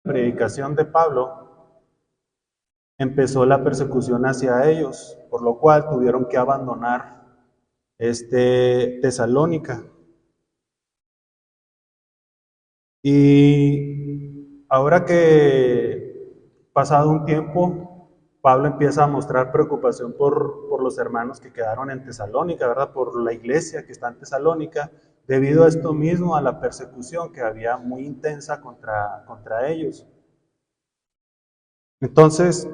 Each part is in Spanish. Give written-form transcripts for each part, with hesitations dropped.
predicación de Pablo, empezó la persecución hacia ellos, por lo cual tuvieron que abandonar Tesalónica. Y ahora que pasado un tiempo, Pablo empieza a mostrar preocupación por los hermanos que quedaron en Tesalónica, ¿verdad? Por la iglesia que está en Tesalónica, debido a esto mismo, a la persecución que había muy intensa contra ellos. Entonces,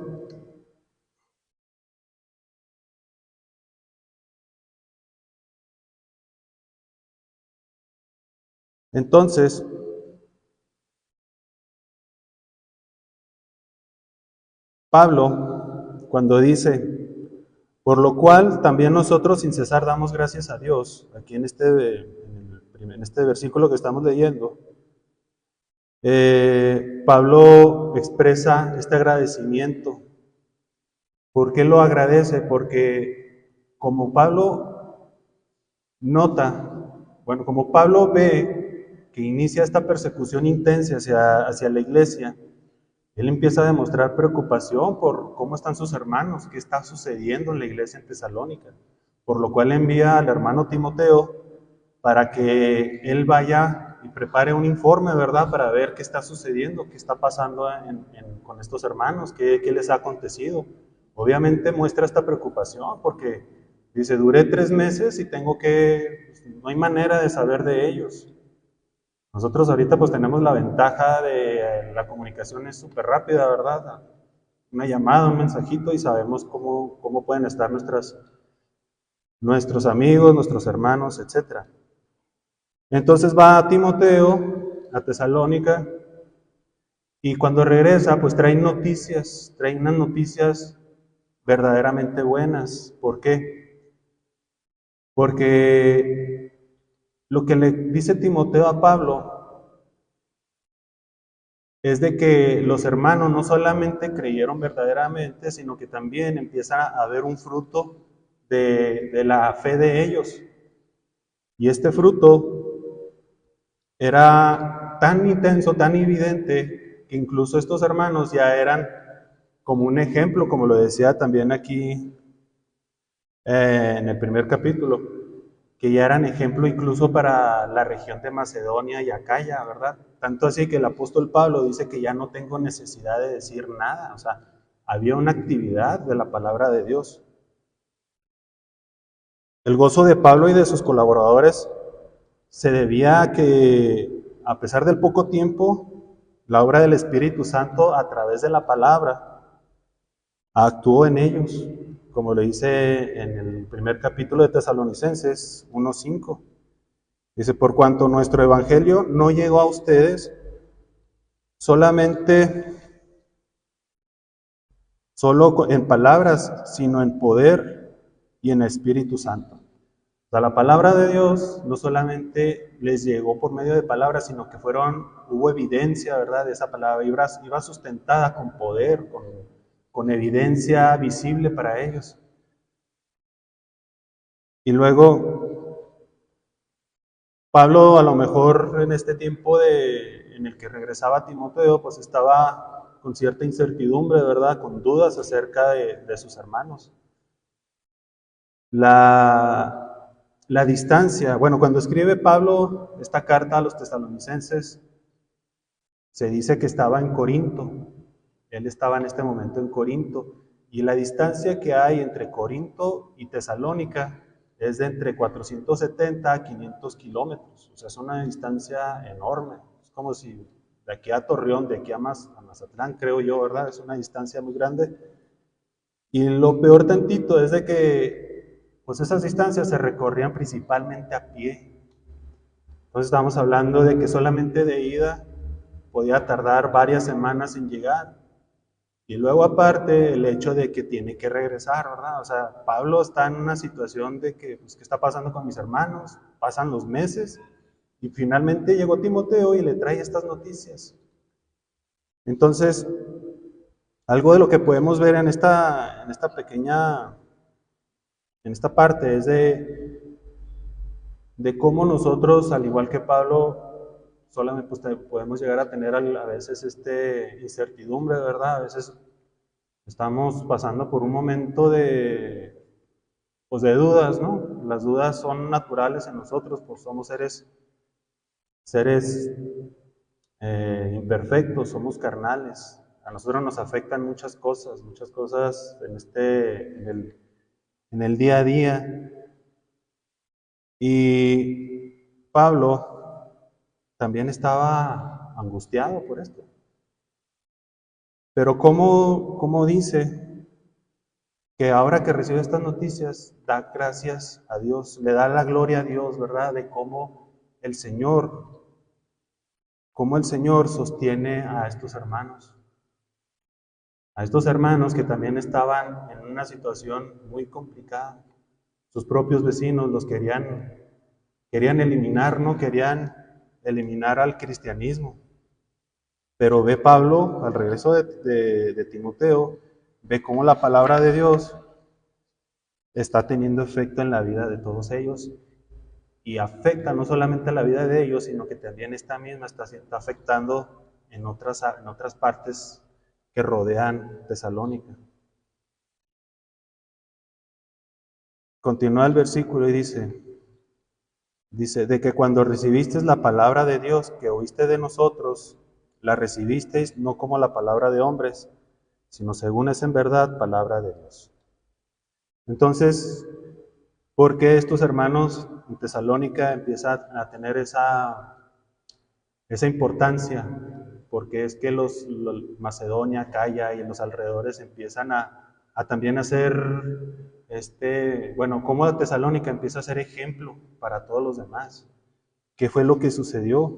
entonces, Pablo, cuando dice, por lo cual también nosotros sin cesar damos gracias a Dios, aquí en este versículo que estamos leyendo, Pablo expresa este agradecimiento. ¿Por qué lo agradece? Porque como Pablo nota, bueno, como Pablo ve que inicia esta persecución intensa hacia la iglesia, él empieza a demostrar preocupación por cómo están sus hermanos, qué está sucediendo en la iglesia en Tesalónica, por lo cual envía al hermano Timoteo para que él vaya y prepare un informe, ¿verdad? Para ver qué está sucediendo, qué está pasando con estos hermanos, qué les ha acontecido. Obviamente muestra esta preocupación porque dice, duré 3 meses y no hay manera de saber de ellos. Nosotros ahorita pues tenemos la ventaja de la comunicación es súper rápida, ¿verdad? Una llamada, un mensajito y sabemos cómo pueden estar nuestros amigos, nuestros hermanos, etc. Entonces va a Timoteo, a Tesalónica, y cuando regresa pues trae unas noticias verdaderamente buenas. ¿Por qué? Porque lo que le dice Timoteo a Pablo es de que los hermanos no solamente creyeron verdaderamente, sino que también empieza a haber un fruto de la fe de ellos. Y este fruto era tan intenso, tan evidente, que incluso estos hermanos ya eran como un ejemplo, como lo decía también aquí en el primer capítulo, que ya eran ejemplo incluso para la región de Macedonia y Acaya, ¿verdad? Tanto así que el apóstol Pablo dice que ya no tengo necesidad de decir nada, o sea, había una actividad de la palabra de Dios. El gozo de Pablo y de sus colaboradores se debía a que, a pesar del poco tiempo, la obra del Espíritu Santo a través de la palabra actuó en ellos, como lo dice en el primer capítulo de Tesalonicenses 1:5. Dice, por cuanto nuestro evangelio no llegó a ustedes solo en palabras, sino en poder y en Espíritu Santo. O sea, la palabra de Dios no solamente les llegó por medio de palabras, sino que hubo evidencia, ¿verdad? De esa palabra, iba sustentada con poder, con evidencia visible para ellos. Y luego, Pablo a lo mejor en este tiempo en el que regresaba a Timoteo, pues estaba con cierta incertidumbre, ¿verdad? Con dudas acerca de sus hermanos. La distancia, bueno, cuando escribe Pablo esta carta a los tesalonicenses, se dice que estaba en Corinto. Él estaba en este momento en Corinto. Y la distancia que hay entre Corinto y Tesalónica es de entre 470 a 500 kilómetros. O sea, es una distancia enorme. Es como si de aquí a Torreón, de aquí a Mazatlán, creo yo, ¿verdad? Es una distancia muy grande. Y lo peor tantito es de que pues esas distancias se recorrían principalmente a pie. Entonces estamos hablando de que solamente de ida podía tardar varias semanas en llegar. Y luego aparte el hecho de que tiene que regresar, ¿verdad? O sea, Pablo está en una situación de que, pues, ¿qué está pasando con mis hermanos? Pasan los meses y finalmente llegó Timoteo y le trae estas noticias. Entonces, algo de lo que podemos ver en esta parte es de cómo nosotros, al igual que Pablo, solamente pues, podemos llegar a tener a veces incertidumbre, ¿verdad? A veces estamos pasando por un momento pues de dudas, ¿no? Las dudas son naturales en nosotros, pues somos seres imperfectos, somos carnales. A nosotros nos afectan muchas cosas en el día a día. Y Pablo también estaba angustiado por esto. Pero ¿cómo dice que ahora que recibe estas noticias, da gracias a Dios, le da la gloria a Dios, ¿verdad? De el Señor, cómo el Señor sostiene a estos hermanos que también estaban en una situación muy complicada. Sus propios vecinos los querían eliminar, no querían eliminar al cristianismo. Pero ve Pablo, al regreso de Timoteo, ve cómo la palabra de Dios está teniendo efecto en la vida de todos ellos y afecta no solamente a la vida de ellos, sino que también esta misma está afectando en otras partes que rodean Tesalónica. Continúa el versículo y dice, de que cuando recibisteis la palabra de Dios que oíste de nosotros, la recibisteis no como la palabra de hombres, sino según es en verdad palabra de Dios. Entonces, ¿por qué estos hermanos en Tesalónica empiezan a tener esa importancia? Porque es que los Macedonia, Acaya y los alrededores empiezan a también hacer, como Tesalónica empieza a ser ejemplo para todos los demás. ¿Qué fue lo que sucedió?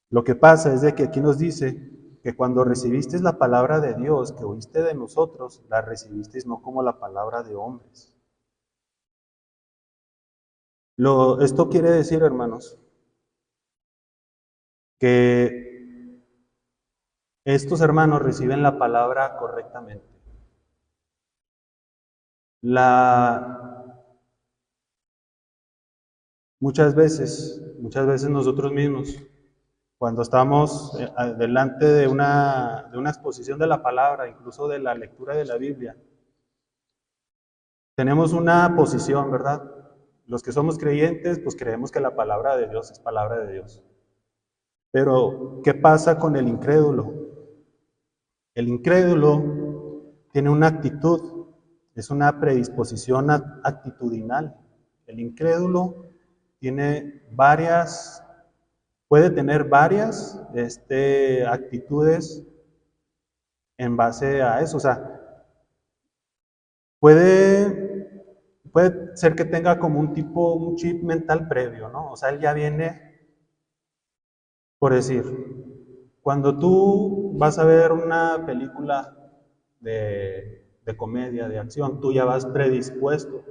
Lo que pasa es de que aquí nos dice que cuando recibisteis la palabra de Dios que oíste de nosotros, la recibisteis no como la palabra de hombres. Esto quiere decir, hermanos, que estos hermanos reciben la palabra correctamente. Muchas veces nosotros mismos, cuando estamos delante de una exposición de la palabra, incluso de la lectura de la Biblia, tenemos una posición, ¿verdad? Los que somos creyentes, pues creemos que la palabra de Dios es palabra de Dios. Pero, ¿qué pasa con el incrédulo? El incrédulo tiene una actitud, es una predisposición actitudinal. El incrédulo puede tener varias actitudes en base a eso. O sea, puede ser que tenga como un chip mental previo, ¿no? O sea, él ya viene, por decir, cuando tú vas a ver una película de comedia, de acción, tú ya vas predispuesto,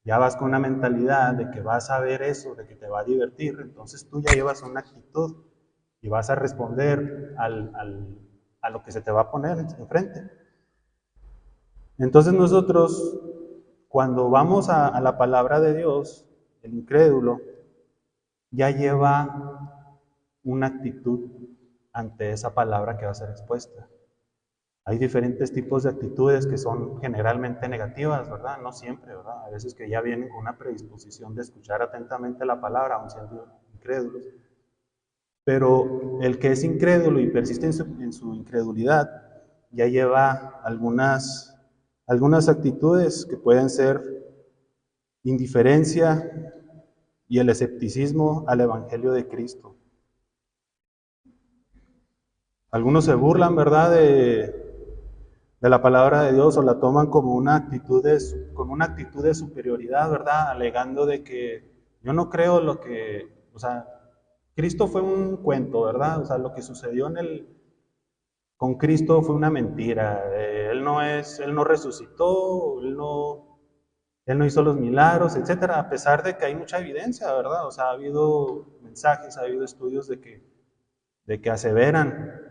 ya vas con una mentalidad de que vas a ver eso, de que te va a divertir, entonces tú ya llevas una actitud y vas a responder a lo que se te va a poner enfrente. Entonces nosotros, cuando vamos a la palabra de Dios, el incrédulo ya lleva una actitud ante esa palabra que va a ser expuesta. Hay diferentes tipos de actitudes que son generalmente negativas, ¿verdad? No siempre, ¿verdad? A veces que ya vienen con una predisposición de escuchar atentamente la palabra, aun siendo incrédulos. Pero el que es incrédulo y persiste en su incredulidad, ya lleva algunas actitudes que pueden ser indiferencia y el escepticismo al Evangelio de Cristo. Algunos se burlan, ¿verdad?, de la palabra de Dios o la toman como una actitud de superioridad, ¿verdad?, alegando de que yo no creo o sea, Cristo fue un cuento, ¿verdad? O sea, lo que sucedió con Cristo fue una mentira. Él no resucitó, él no hizo los milagros, etcétera, a pesar de que hay mucha evidencia, ¿verdad? O sea, ha habido mensajes, ha habido estudios de que aseveran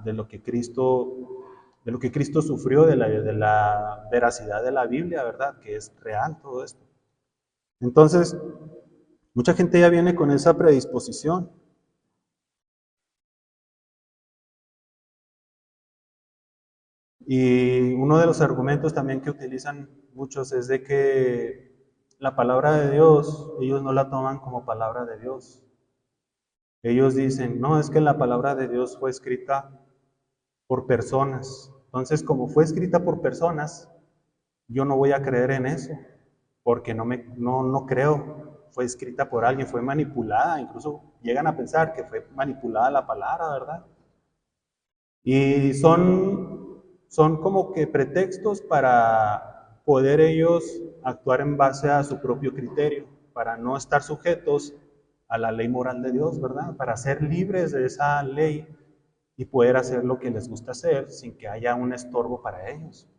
de lo que Cristo sufrió, de la veracidad de la Biblia, ¿verdad? Que es real todo esto. Entonces, Mucha gente ya viene con esa predisposición. Y uno de los argumentos también que utilizan muchos es de que la palabra de Dios, ellos no la toman como palabra de Dios. Ellos dicen, no, es que la palabra de Dios fue escrita por personas. Entonces, como fue escrita por personas, yo no voy a creer en eso, porque no creo. Fue escrita por alguien, fue manipulada, incluso llegan a pensar que fue manipulada la palabra, ¿verdad? Y son como que pretextos para poder ellos actuar en base a su propio criterio, para no estar sujetos a la ley moral de Dios, ¿verdad? Para ser libres de esa ley y poder hacer lo que les gusta hacer sin que haya un estorbo para ellos.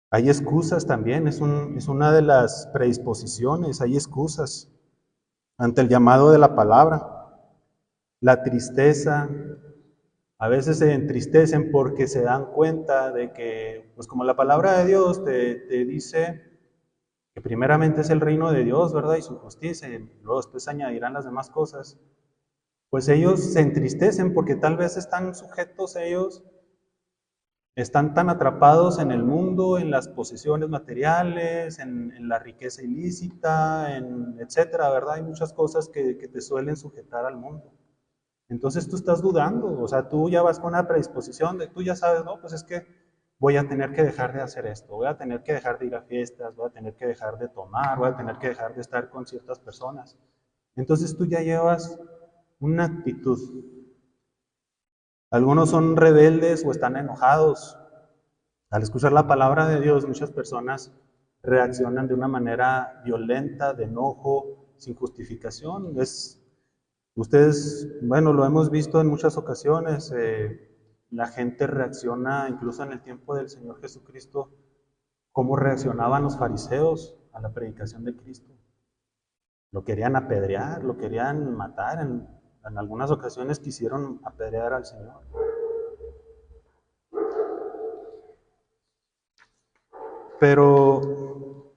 Hay excusas también, es una de las predisposiciones, hay excusas ante el llamado de la palabra. La tristeza, a veces se entristecen porque se dan cuenta de que, pues como la palabra de Dios te dice que primeramente es el reino de Dios, ¿verdad? Y su justicia, y luego después añadirán las demás cosas, pues ellos se entristecen porque tal vez están sujetos ellos, están tan atrapados en el mundo, en las posesiones materiales, en la riqueza ilícita, etcétera, ¿verdad? Hay muchas cosas que te suelen sujetar al mundo. Entonces tú estás dudando, o sea, tú ya vas con una predisposición de, tú ya sabes, no, pues es que voy a tener que dejar de hacer esto, voy a tener que dejar de ir a fiestas, voy a tener que dejar de tomar, voy a tener que dejar de estar con ciertas personas. Entonces tú ya llevas una actitud. Algunos son rebeldes o están enojados. Al escuchar la palabra de Dios, muchas personas reaccionan de una manera violenta, de enojo, sin justificación. Ustedes, bueno, lo hemos visto en muchas ocasiones, la gente reacciona, incluso en el tiempo del Señor Jesucristo, cómo reaccionaban los fariseos a la predicación de Cristo. Lo querían apedrear, lo querían matar, en algunas ocasiones quisieron apedrear al Señor. Pero,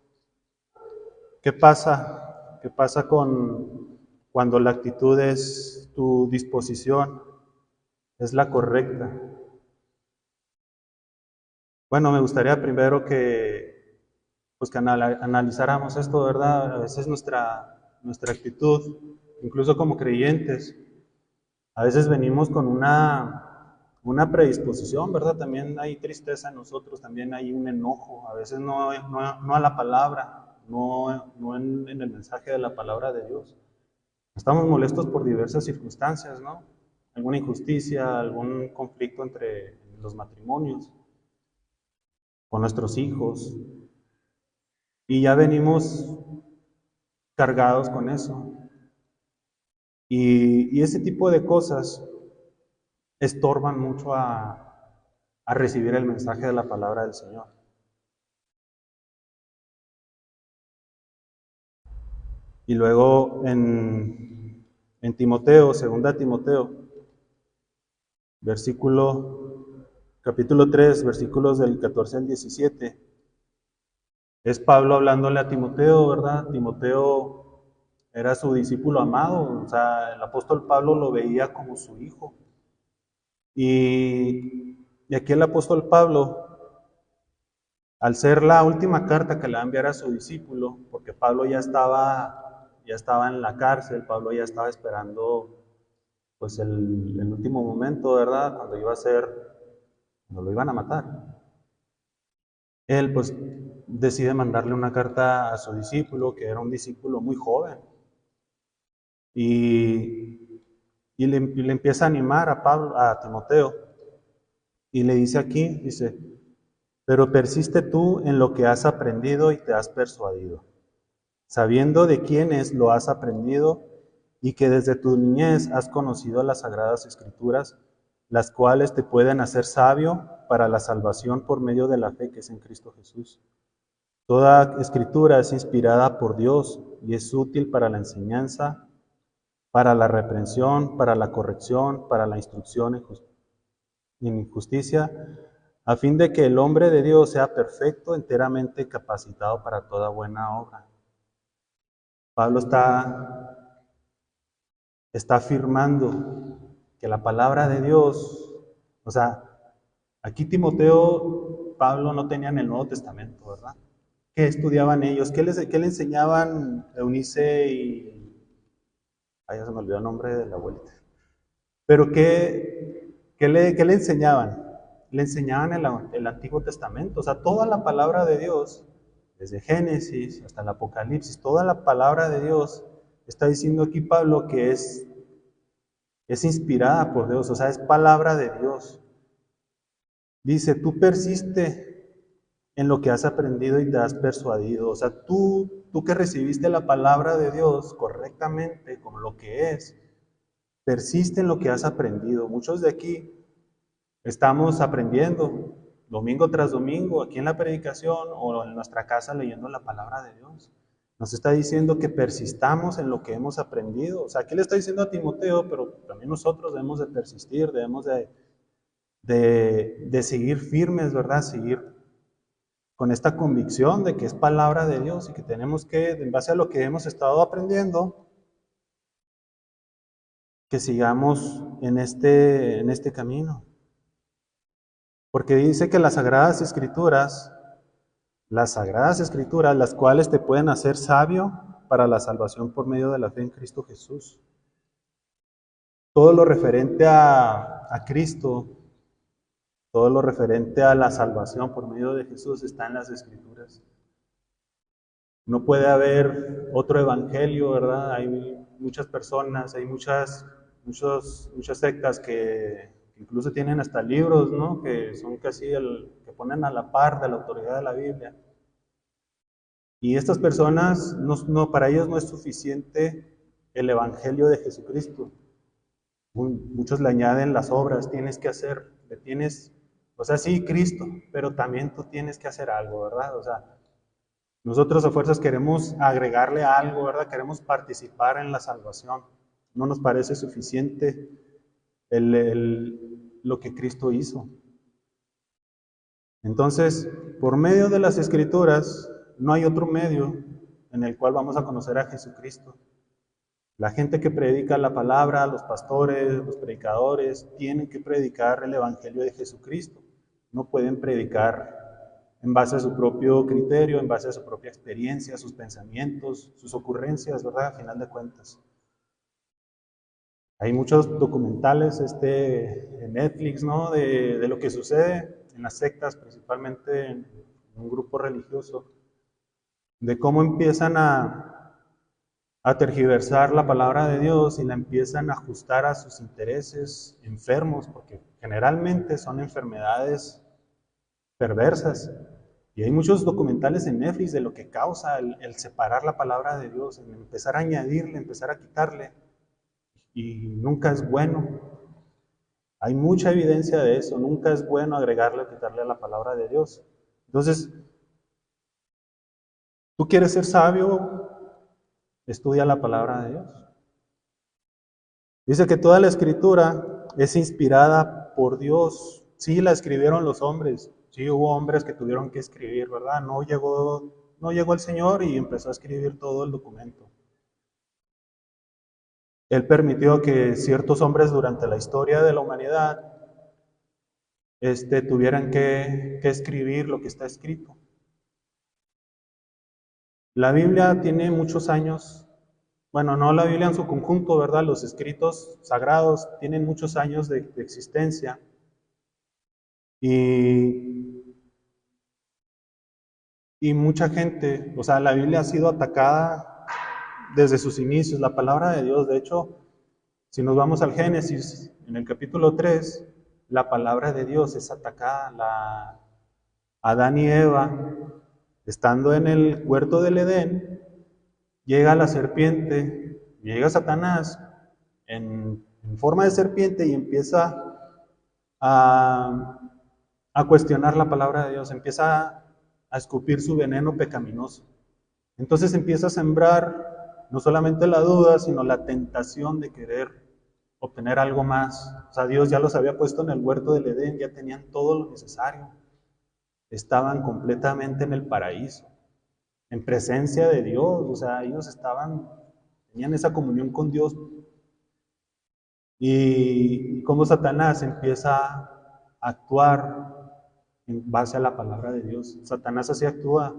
¿qué pasa? ¿Qué pasa cuando la actitud es tu disposición, es la correcta? Bueno, me gustaría primero pues que analizáramos esto, ¿verdad? A veces nuestra actitud, incluso como creyentes, a veces venimos con una predisposición, ¿verdad? También hay tristeza en nosotros, también hay un enojo, a veces no a la palabra, no en el mensaje de la palabra de Dios. Estamos molestos por diversas circunstancias, ¿no? Alguna injusticia, algún conflicto entre los matrimonios, con nuestros hijos, y ya venimos cargados con eso. Y ese tipo de cosas estorban mucho a recibir el mensaje de la palabra del Señor. Y luego en Timoteo, segunda Timoteo, capítulo 3, versículos del 14 al 17, es Pablo hablándole a Timoteo, ¿verdad? Timoteo era su discípulo amado, o sea, el apóstol Pablo lo veía como su hijo. Y aquí el apóstol Pablo, al ser la última carta que le va a enviar a su discípulo, porque Pablo ya estaba en la cárcel, Pablo ya estaba esperando pues el último momento, ¿verdad? Cuando lo iban a matar. Él pues decide mandarle una carta a su discípulo, que era un discípulo muy joven, y le empieza a animar a Timoteo, y le dice aquí, dice, pero persiste tú en lo que has aprendido y te has persuadido, sabiendo de quiénes lo has aprendido y que desde tu niñez has conocido las sagradas escrituras, las cuales te pueden hacer sabio para la salvación por medio de la fe que es en Cristo Jesús. Toda escritura es inspirada por Dios y es útil para la enseñanza, para la reprensión, para la corrección, para la instrucción en justicia, a fin de que el hombre de Dios sea perfecto, enteramente capacitado para toda buena obra. Pablo está afirmando que la palabra de Dios, o sea, aquí Timoteo, Pablo no tenían el Nuevo Testamento, ¿verdad? ¿Qué estudiaban ellos? ¿Qué le enseñaban Eunice y... Ay, ya se me olvidó el nombre de la abuelita. Pero ¿qué le enseñaban? Le enseñaban el Antiguo Testamento, o sea, toda la palabra de Dios, desde Génesis hasta el Apocalipsis, toda la palabra de Dios, está diciendo aquí Pablo que es inspirada por Dios, o sea, es palabra de Dios. Dice, tú persiste en lo que has aprendido y te has persuadido. O sea, tú que recibiste la palabra de Dios correctamente, como lo que es, persiste en lo que has aprendido. Muchos de aquí estamos aprendiendo domingo tras domingo, aquí en la predicación o en nuestra casa leyendo la palabra de Dios. Nos está diciendo que persistamos en lo que hemos aprendido. O sea, aquí le está diciendo a Timoteo, pero también nosotros debemos de persistir, debemos de seguir firmes, ¿verdad? Seguir con esta convicción de que es palabra de Dios y que tenemos que, en base a lo que hemos estado aprendiendo, que sigamos en este camino. Porque dice que las Sagradas Escrituras, las cuales te pueden hacer sabio para la salvación por medio de la fe en Cristo Jesús. Todo lo referente a Cristo, todo lo referente a la salvación por medio de Jesús está en las Escrituras. No puede haber otro evangelio, ¿verdad? Hay muchas personas, hay muchas sectas que incluso tienen hasta libros, ¿no? Que son casi que ponen a la par de la autoridad de la Biblia. Y estas personas, para ellos no es suficiente el evangelio de Jesucristo. Muchos le añaden las obras, tienes que hacer, o sea, sí, Cristo, pero también tú tienes que hacer algo, ¿verdad? O sea, nosotros a fuerzas queremos agregarle algo, ¿verdad? Queremos participar en la salvación. No nos parece suficiente lo que Cristo hizo. Entonces, por medio de las Escrituras, no hay otro medio en el cual vamos a conocer a Jesucristo. La gente que predica la palabra, los pastores, los predicadores, tienen que predicar el Evangelio de Jesucristo. No pueden predicar en base a su propio criterio, en base a su propia experiencia, sus pensamientos, sus ocurrencias, ¿verdad? A final de cuentas. Hay muchos documentales en Netflix, ¿no? De lo que sucede en las sectas, principalmente en un grupo religioso, de cómo empiezan a tergiversar la palabra de Dios y la empiezan a ajustar a sus intereses enfermos, porque generalmente son enfermedades perversas. Y hay muchos documentales en Netflix de lo que causa el separar la palabra de Dios, el empezar a añadirle, empezar a quitarle, y nunca es bueno. Hay mucha evidencia de eso, nunca es bueno agregarle o quitarle a la palabra de Dios. Entonces, ¿tú quieres ser sabio? Estudia la palabra de Dios. Dice que toda la escritura es inspirada por Dios. Sí, la escribieron los hombres. Sí, hubo hombres que tuvieron que escribir, ¿verdad? No llegó el Señor y empezó a escribir todo el documento. Él permitió que ciertos hombres durante la historia de la humanidad tuvieran que escribir lo que está escrito. La Biblia tiene muchos años, bueno, no la Biblia en su conjunto, ¿verdad? Los escritos sagrados tienen muchos años de existencia. Y mucha gente, o sea, la Biblia ha sido atacada desde sus inicios, la palabra de Dios. De hecho, si nos vamos al Génesis, en el capítulo 3, la palabra de Dios es atacada. Adán y Eva, estando en el huerto del Edén, llega la serpiente, llega Satanás en forma de serpiente y empieza a cuestionar la palabra de Dios, empieza a escupir su veneno pecaminoso. Entonces empieza a sembrar no solamente la duda, sino la tentación de querer obtener algo más. O sea, Dios ya los había puesto en el huerto del Edén, ya tenían todo lo necesario. Estaban completamente en el paraíso. en presencia de Dios, o sea, ellos tenían esa comunión con Dios. Y cómo Satanás empieza a actuar en base a la palabra de Dios. Satanás así actúa.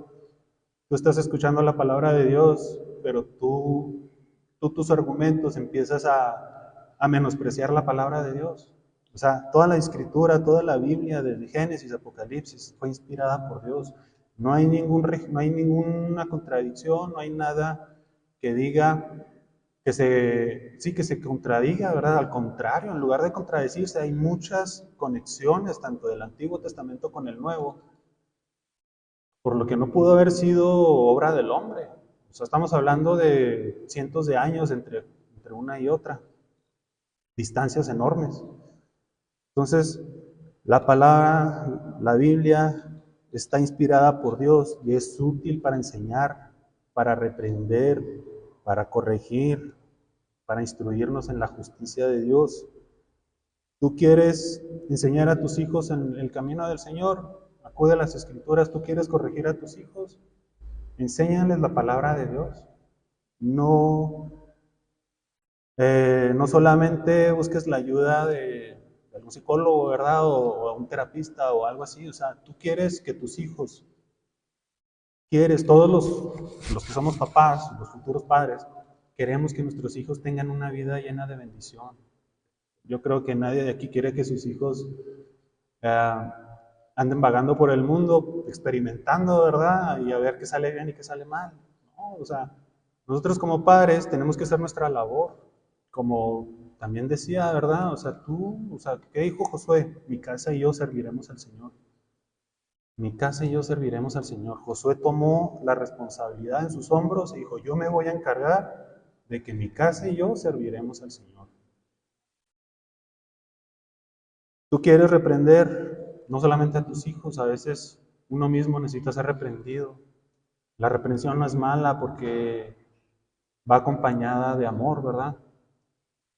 Tú estás escuchando la palabra de Dios, pero tú tus argumentos empiezas a menospreciar la palabra de Dios. O sea, toda la escritura, toda la Biblia, desde Génesis, Apocalipsis, fue inspirada por Dios. No hay ninguna contradicción, no hay nada que diga que se contradiga, ¿verdad? Al contrario, en lugar de contradecirse, hay muchas conexiones, tanto del Antiguo Testamento con el Nuevo, por lo que no pudo haber sido obra del hombre. O sea, estamos hablando de cientos de años entre una y otra, distancias enormes. Entonces, la palabra, la Biblia, está inspirada por Dios y es útil para enseñar, para reprender, para corregir, para instruirnos en la justicia de Dios. ¿Tú quieres enseñar a tus hijos en el camino del Señor? Acude a las Escrituras. ¿Tú quieres corregir a tus hijos? Enséñales la palabra de Dios. No, no solamente busques la ayuda de un psicólogo, ¿verdad? O un terapista o algo así. O sea, tú quieres que tus hijos, todos los que somos papás, los futuros padres, queremos que nuestros hijos tengan una vida llena de bendición. Yo creo que nadie de aquí quiere que sus hijos eh, anden vagando por el mundo, experimentando, ¿verdad? Y a ver qué sale bien y qué sale mal. No, o sea, nosotros como padres tenemos que hacer nuestra labor, como también decía, ¿verdad? O sea, ¿qué dijo Josué? Mi casa y yo serviremos al Señor. Mi casa y yo serviremos al Señor. Josué tomó la responsabilidad en sus hombros y dijo, yo me voy a encargar de que mi casa y yo serviremos al Señor. Tú quieres reprender no solamente a tus hijos, a veces uno mismo necesita ser reprendido. La reprensión no es mala porque va acompañada de amor, ¿verdad?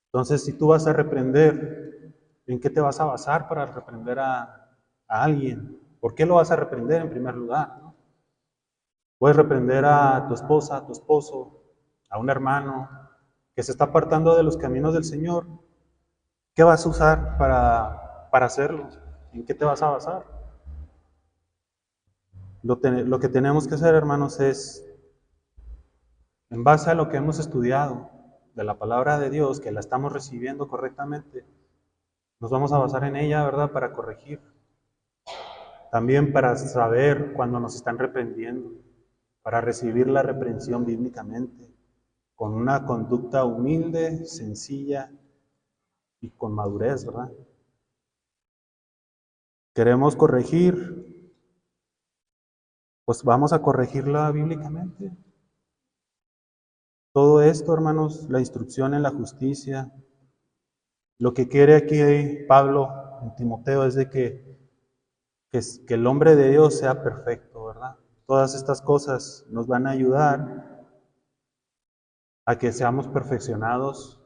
Entonces, si tú vas a reprender, ¿en qué te vas a basar para reprender a alguien? ¿Por qué lo vas a reprender en primer lugar? ¿No? Puedes reprender a tu esposa, a tu esposo, a un hermano que se está apartando de los caminos del Señor. ¿Qué vas a usar para hacerlo? ¿En qué te vas a basar? Lo que tenemos que hacer, hermanos, es, en base a lo que hemos estudiado de la palabra de Dios, que la estamos recibiendo correctamente, nos vamos a basar en ella, ¿verdad? Para corregir. También para saber cuando nos están reprendiendo, para recibir la reprensión bíblicamente, con una conducta humilde, sencilla y con madurez, ¿verdad? Queremos corregir, pues vamos a corregirla bíblicamente. Todo esto, hermanos, la instrucción en la justicia, lo que quiere aquí Pablo en Timoteo es de que el hombre de Dios sea perfecto, ¿verdad? Todas estas cosas nos van a ayudar a que seamos perfeccionados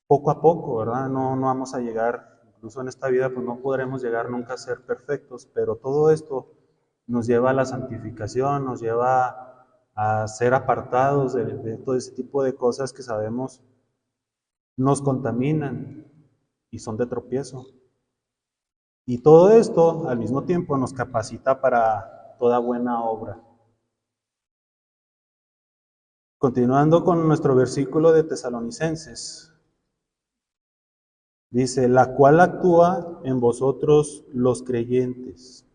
poco a poco, ¿verdad? No vamos a llegar, incluso en esta vida, pues no podremos llegar nunca a ser perfectos, pero todo esto nos lleva a la santificación, nos lleva a ser apartados de todo ese tipo de cosas que sabemos nos contaminan y son de tropiezo. Y todo esto al mismo tiempo nos capacita para toda buena obra. Continuando con nuestro versículo de Tesalonicenses, dice, la cual actúa en vosotros los creyentes.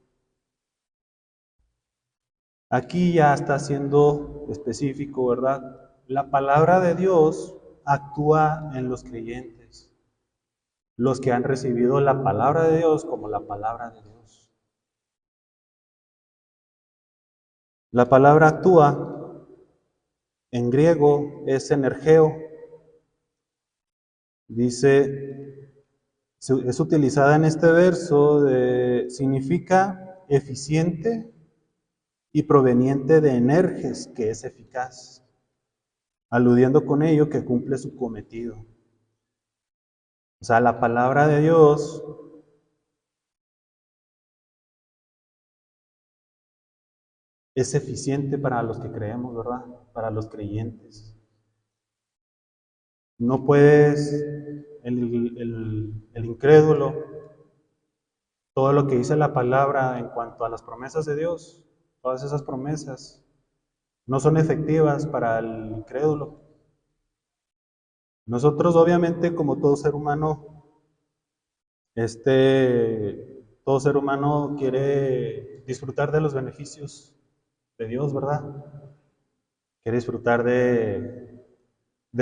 Aquí ya está siendo específico, ¿verdad? La palabra de Dios actúa en los creyentes, los que han recibido la palabra de Dios como la palabra de Dios. La palabra actúa en griego es energeo. Dice, es utilizada en este verso, significa eficiente y proveniente de energes, que es eficaz, aludiendo con ello que cumple su cometido. O sea, la palabra de Dios es eficiente para los que creemos, ¿verdad? Para los creyentes. No puedes, el incrédulo, todo lo que dice la palabra en cuanto a las promesas de Dios, todas esas promesas no son efectivas para el incrédulo. Nosotros, obviamente, como todo ser humano, todo ser humano quiere disfrutar de los beneficios de Dios, ¿verdad? Quiere disfrutar de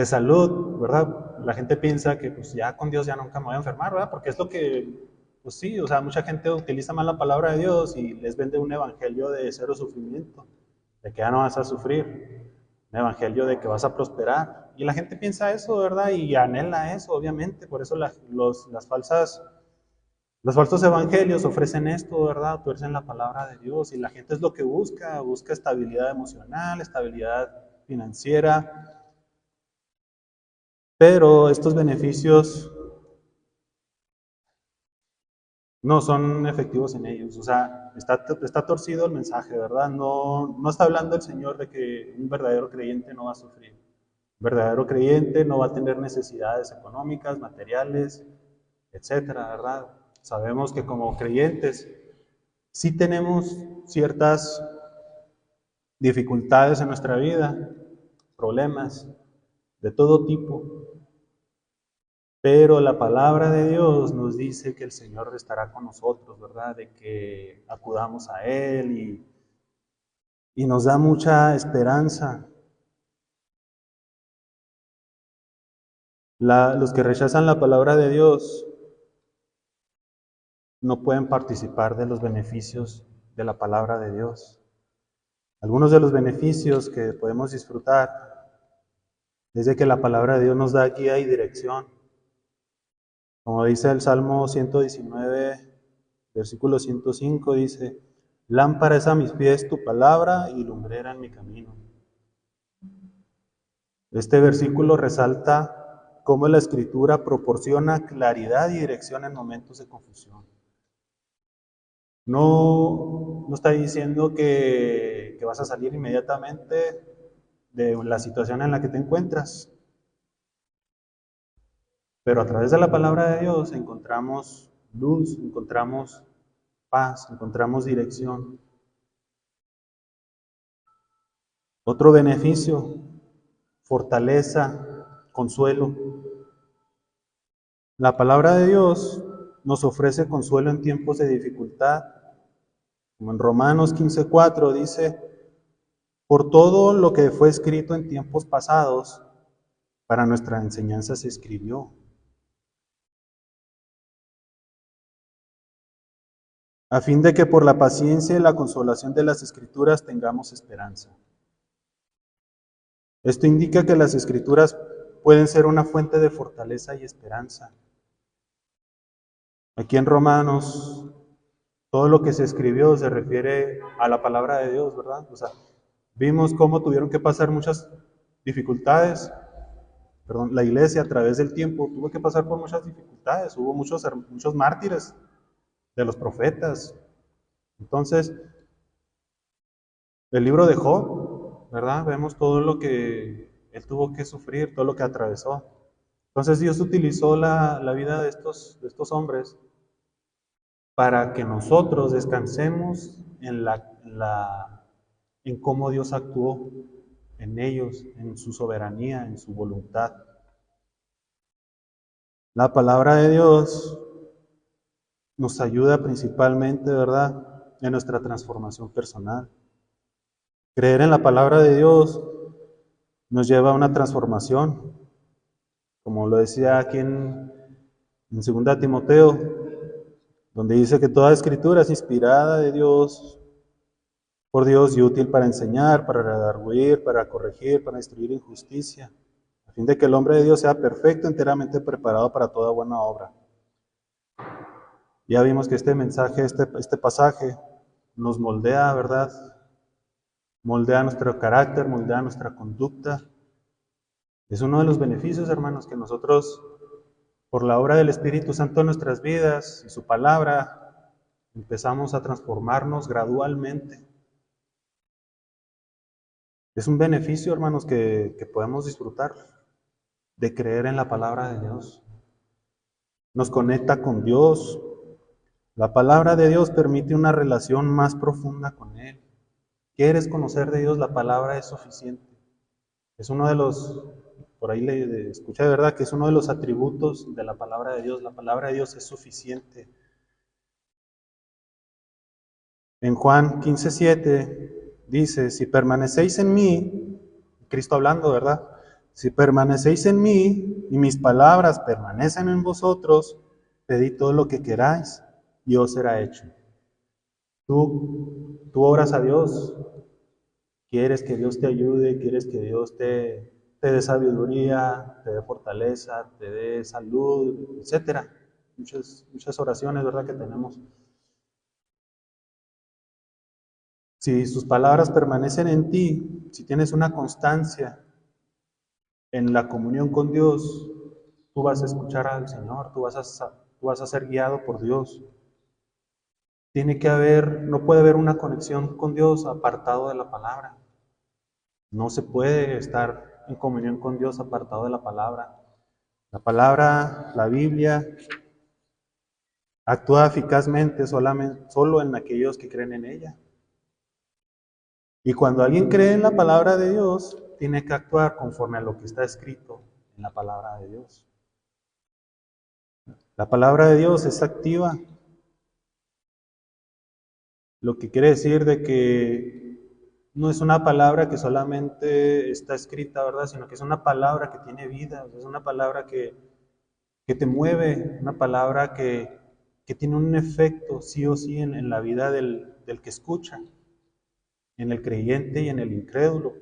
salud, ¿verdad? La gente piensa que pues ya con Dios ya nunca me voy a enfermar, ¿verdad? Porque es lo que, pues sí, o sea, mucha gente utiliza mal la palabra de Dios y les vende un evangelio de cero sufrimiento, de que ya no vas a sufrir, un evangelio de que vas a prosperar. Y la gente piensa eso, ¿verdad? Y anhela eso, obviamente, por eso los falsos evangelios ofrecen esto, ¿verdad? Ofrecen la palabra de Dios y la gente es lo que busca, busca estabilidad emocional, estabilidad financiera, pero estos beneficios no son efectivos en ellos. O sea, está torcido el mensaje, ¿verdad? No está hablando el Señor de que un verdadero creyente no va a sufrir. Un verdadero creyente no va a tener necesidades económicas, materiales, etcétera, ¿verdad? Sabemos que como creyentes sí tenemos ciertas dificultades en nuestra vida, problemas de todo tipo, pero la palabra de Dios nos dice que el Señor estará con nosotros, ¿verdad? De que acudamos a Él y nos da mucha esperanza. Los que rechazan la palabra de Dios no pueden participar de los beneficios de la palabra de Dios. Algunos de los beneficios que podemos disfrutar es de que la palabra de Dios nos da guía y dirección. Como dice el Salmo 119, versículo 105, dice: lámpara es a mis pies tu palabra y lumbrera en mi camino. Este versículo resalta cómo la Escritura proporciona claridad y dirección en momentos de confusión. No está diciendo que vas a salir inmediatamente de la situación en la que te encuentras, pero a través de la palabra de Dios encontramos luz, encontramos paz, encontramos dirección. Otro beneficio: fortaleza, consuelo. La palabra de Dios nos ofrece consuelo en tiempos de dificultad. Como en Romanos 15:4 dice: por todo lo que fue escrito en tiempos pasados, para nuestra enseñanza se escribió. A fin de que por la paciencia y la consolación de las Escrituras tengamos esperanza. Esto indica que las Escrituras pueden ser una fuente de fortaleza y esperanza. Aquí en Romanos, todo lo que se escribió se refiere a la palabra de Dios, ¿verdad? O sea, vimos cómo tuvieron que pasar muchas dificultades. La iglesia a través del tiempo tuvo que pasar por muchas dificultades. Hubo muchos mártires de los profetas. Entonces, el libro de Job, ¿verdad? Vemos todo lo que él tuvo que sufrir, todo lo que atravesó. Entonces Dios utilizó la vida de estos hombres para que nosotros descansemos en cómo Dios actuó en ellos, en su soberanía, en su voluntad. La palabra de Dios nos ayuda principalmente, ¿verdad?, en nuestra transformación personal. Creer en la palabra de Dios nos lleva a una transformación, como lo decía aquí en 2 Timoteo, donde dice que toda escritura es inspirada de Dios, por Dios, y útil para enseñar, para redarguir, para corregir, para instruir en justicia, a fin de que el hombre de Dios sea perfecto, enteramente preparado para toda buena obra. Ya vimos que este mensaje, este pasaje, nos moldea, ¿verdad? Moldea nuestro carácter, moldea nuestra conducta. Es uno de los beneficios, hermanos, que nosotros, por la obra del Espíritu Santo en nuestras vidas y su palabra, empezamos a transformarnos gradualmente. Es un beneficio, hermanos, que podemos disfrutar de creer en la palabra de Dios. Nos conecta con Dios. La palabra de Dios permite una relación más profunda con Él. ¿Quieres conocer de Dios? La palabra es suficiente. Es uno de los, por ahí le escuché de verdad, que es uno de los atributos de la palabra de Dios. La palabra de Dios es suficiente. En Juan 15:7 dice, si permanecéis en mí, Cristo hablando, ¿verdad? Si permanecéis en mí y mis palabras permanecen en vosotros, pedid todo lo que queráis y os será hecho. Tú oras a Dios, quieres que Dios te ayude, quieres que Dios te dé sabiduría, te dé fortaleza, te dé salud, etcétera. Muchas oraciones, ¿verdad?, que tenemos. Si sus palabras permanecen en ti, si tienes una constancia en la comunión con Dios, tú vas a escuchar al Señor, tú vas a ser guiado por Dios. No puede haber una conexión con Dios apartado de la palabra. No se puede estar en comunión con Dios apartado de la palabra. La palabra, la Biblia, actúa eficazmente solo en aquellos que creen en ella. Y cuando alguien cree en la palabra de Dios, tiene que actuar conforme a lo que está escrito en la palabra de Dios. La palabra de Dios es activa, lo que quiere decir de que no es una palabra que solamente está escrita, ¿verdad? Sino que es una palabra que tiene vida, es una palabra que te mueve, una palabra que tiene un efecto sí o sí en la vida del que escucha, en el creyente y en el incrédulo.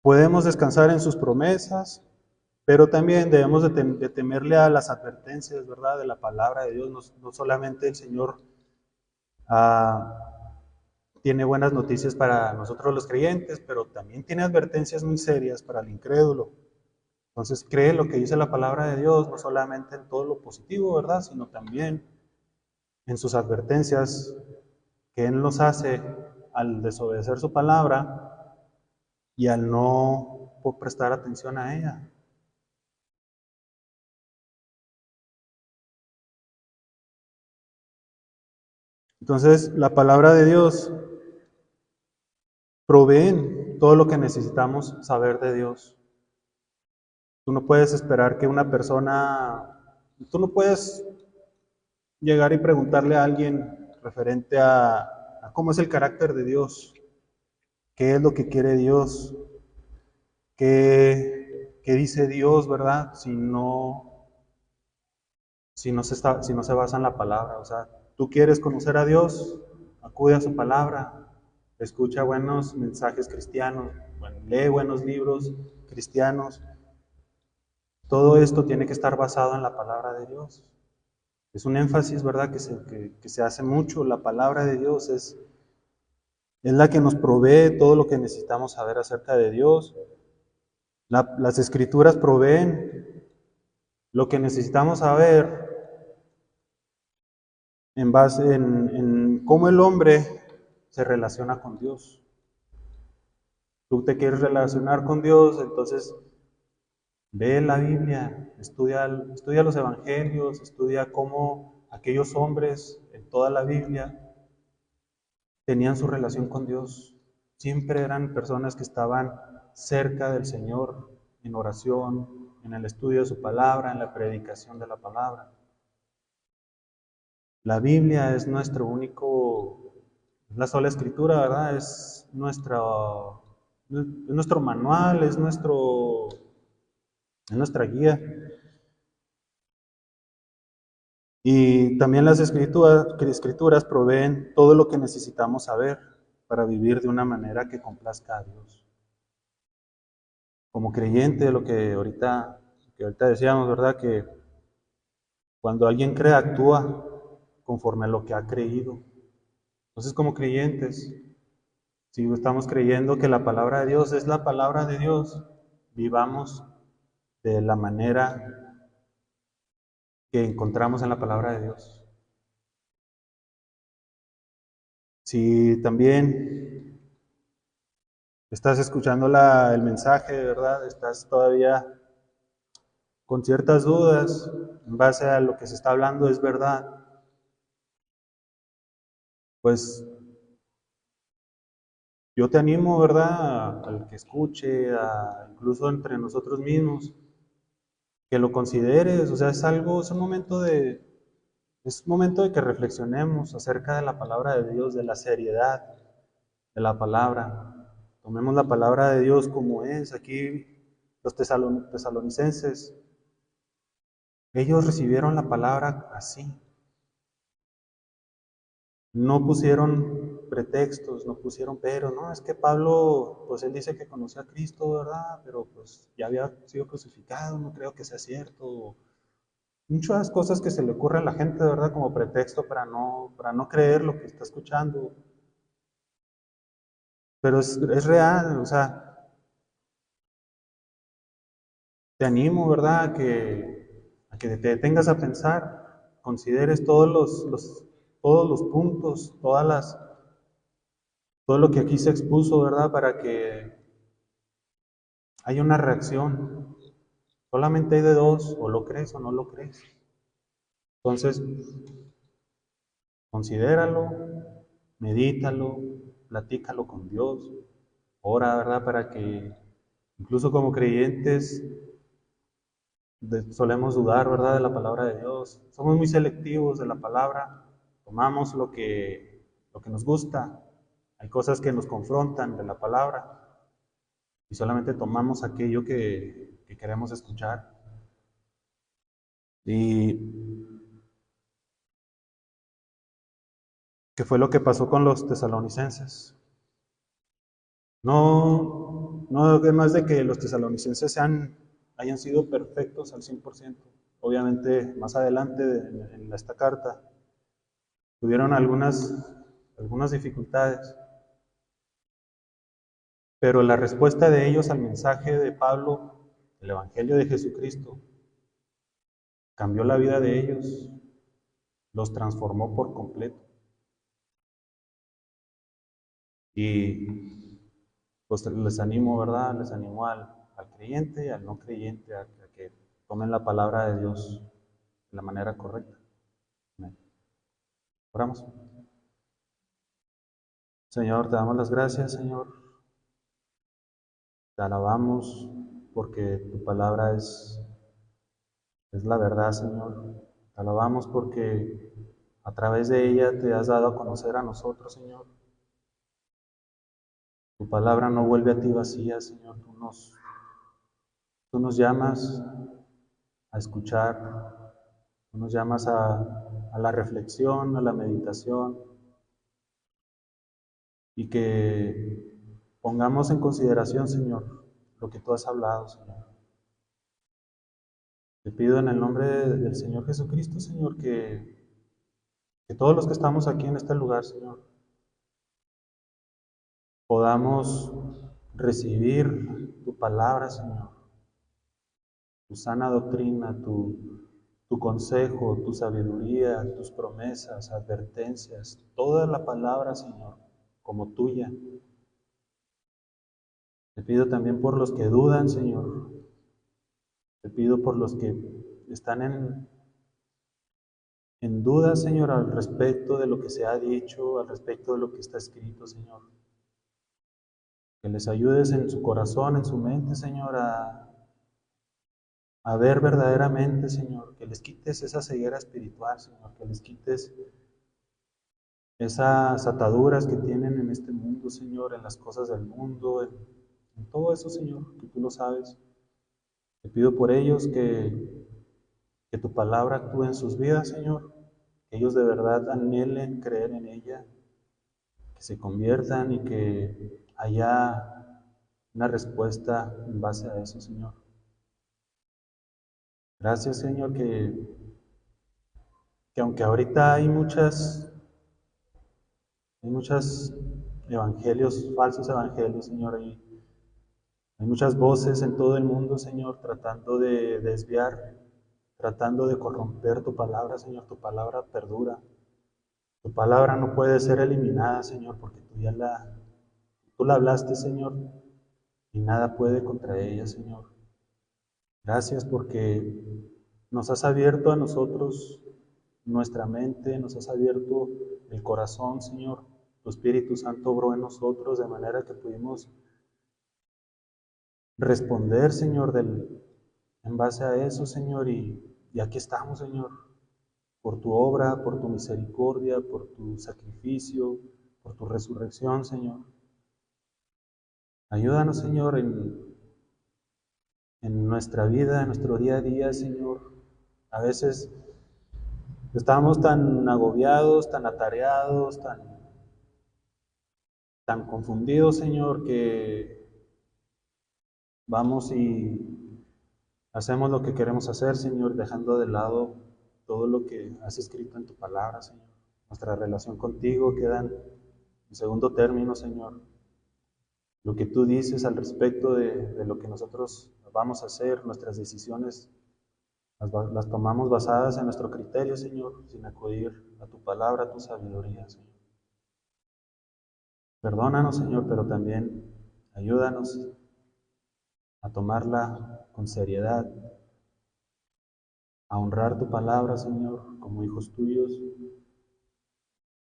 Podemos descansar en sus promesas, pero también debemos de temerle a las advertencias, ¿verdad?, de la palabra de Dios. No solamente el Señor tiene buenas noticias para nosotros los creyentes, pero también tiene advertencias muy serias para el incrédulo. Entonces cree lo que dice la palabra de Dios, no solamente en todo lo positivo, ¿verdad?, sino también en sus advertencias que Él nos hace al desobedecer su palabra y al no prestar atención a ella. Entonces, la palabra de Dios provee todo lo que necesitamos saber de Dios. Tú no puedes esperar que tú no puedes llegar y preguntarle a alguien referente a cómo es el carácter de Dios, qué es lo que quiere Dios, qué dice Dios, ¿verdad? Si no se basa en la palabra. O sea, tú quieres conocer a Dios, acude a su palabra, escucha buenos mensajes cristianos, lee buenos libros cristianos. Todo esto tiene que estar basado en la palabra de Dios. Es un énfasis, ¿verdad?, que se hace mucho. La palabra de Dios es la que nos provee todo lo que necesitamos saber acerca de Dios. Las escrituras proveen lo que necesitamos saber en base en cómo el hombre se relaciona con Dios. Tú te quieres relacionar con Dios, entonces ve la Biblia, estudia los evangelios, estudia cómo aquellos hombres en toda la Biblia tenían su relación con Dios. Siempre eran personas que estaban cerca del Señor en oración, en el estudio de su palabra, en la predicación de la palabra. La Biblia es es la sola escritura, ¿verdad? Es nuestro manual, es nuestra guía. Y también las escrituras proveen todo lo que necesitamos saber para vivir de una manera que complazca a Dios. Como creyente, que ahorita decíamos, ¿verdad? Que cuando alguien cree, actúa conforme a lo que ha creído. Entonces, como creyentes, si estamos creyendo que la palabra de Dios es la palabra de Dios, vivamos de la manera que encontramos en la palabra de Dios. Si también estás escuchando el mensaje, ¿verdad? Estás todavía con ciertas dudas en base a lo que se está hablando es verdad, pues yo te animo, ¿verdad? Al que escuche, incluso entre nosotros mismos, que lo consideres, o sea, es un momento de que reflexionemos acerca de la palabra de Dios, de la seriedad de la palabra. Tomemos la palabra de Dios como es. Aquí los tesalonicenses, ellos recibieron la palabra así. No pusieron pretextos, no pusieron pero, no, es que Pablo, pues él dice que conoció a Cristo, ¿verdad? Pero pues ya había sido crucificado, no creo que sea cierto. Muchas cosas que se le ocurren a la gente, ¿verdad? Como pretexto para no creer lo que está escuchando. Pero es real, o sea, te animo, ¿verdad? A que te detengas a pensar, consideres todos los puntos, todo lo que aquí se expuso, ¿verdad? Para que haya una reacción. Solamente hay de dos, o lo crees o no lo crees. Entonces, considéralo, medítalo, platícalo con Dios, ora, ¿verdad? Para que incluso como creyentes solemos dudar, ¿verdad? De la palabra de Dios. Somos muy selectivos de la palabra, tomamos lo que nos gusta. Hay cosas que nos confrontan de la palabra y solamente tomamos aquello que queremos escuchar. Y ¿qué fue lo que pasó con los tesalonicenses? No es de que los tesalonicenses hayan sido perfectos al 100%. Obviamente, más adelante en esta carta, tuvieron algunas dificultades, pero la respuesta de ellos al mensaje de Pablo, el Evangelio de Jesucristo, cambió la vida de ellos, los transformó por completo. Y pues les animo, ¿verdad? Les animo al creyente y al no creyente a que tomen la palabra de Dios de la manera correcta. Amén. Oramos. Señor, te damos las gracias, Señor. Te alabamos porque tu palabra es la verdad, Señor. Te alabamos porque a través de ella te has dado a conocer a nosotros, Señor. Tu palabra no vuelve a ti vacía, Señor. Tú nos llamas a escuchar, tú nos llamas a la reflexión, a la meditación, y que pongamos en consideración, Señor, lo que tú has hablado, Señor. Te pido en el nombre del Señor Jesucristo, Señor, que todos los que estamos aquí en este lugar, Señor, podamos recibir tu palabra, Señor, tu sana doctrina, tu consejo, tu sabiduría, tus promesas, advertencias, toda la palabra, Señor, como tuya. Te pido también por los que dudan, Señor. Te pido por los que están en duda, Señor, al respecto de lo que se ha dicho, al respecto de lo que está escrito, Señor. Que les ayudes en su corazón, en su mente, Señor, a ver verdaderamente, Señor. Que les quites esa ceguera espiritual, Señor. Que les quites esas ataduras que tienen en este mundo, Señor, en las cosas del mundo, en todo eso, Señor, que tú lo sabes. Te pido por ellos que tu palabra actúe en sus vidas, Señor. Que ellos de verdad anhelen creer en ella, que se conviertan y que haya una respuesta en base a eso, Señor. Gracias, Señor, que aunque ahorita hay muchos evangelios, falsos evangelios, Señor, hay muchas voces en todo el mundo, Señor, tratando de desviar, tratando de corromper tu palabra, Señor. Tu palabra perdura. Tu palabra no puede ser eliminada, Señor, porque tú la hablaste, Señor. y nada puede contra ella, Señor. Gracias porque nos has abierto a nosotros nuestra mente, nos has abierto el corazón, Señor. Tu Espíritu Santo obró en nosotros de manera que pudimos responder, Señor, en base a eso, Señor, y aquí estamos, Señor, por tu obra, por tu misericordia, por tu sacrificio, por tu resurrección, Señor. Ayúdanos, Señor, en nuestra vida, en nuestro día a día, Señor. A veces estamos tan agobiados, tan atareados, tan confundidos, Señor, que vamos y hacemos lo que queremos hacer, Señor, dejando de lado todo lo que has escrito en tu palabra, Señor. Nuestra relación contigo queda en segundo término, Señor. Lo que tú dices al respecto de lo que nosotros vamos a hacer, nuestras decisiones, las tomamos basadas en nuestro criterio, Señor, sin acudir a tu palabra, a tu sabiduría, Señor. Perdónanos, Señor, pero también ayúdanos a tomarla con seriedad, a honrar tu palabra, Señor, como hijos tuyos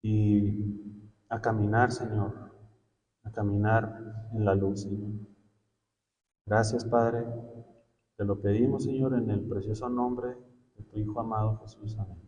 y a caminar, Señor, a caminar en la luz, Señor. Gracias, Padre. Te lo pedimos, Señor, en el precioso nombre de tu Hijo amado Jesús. Amén.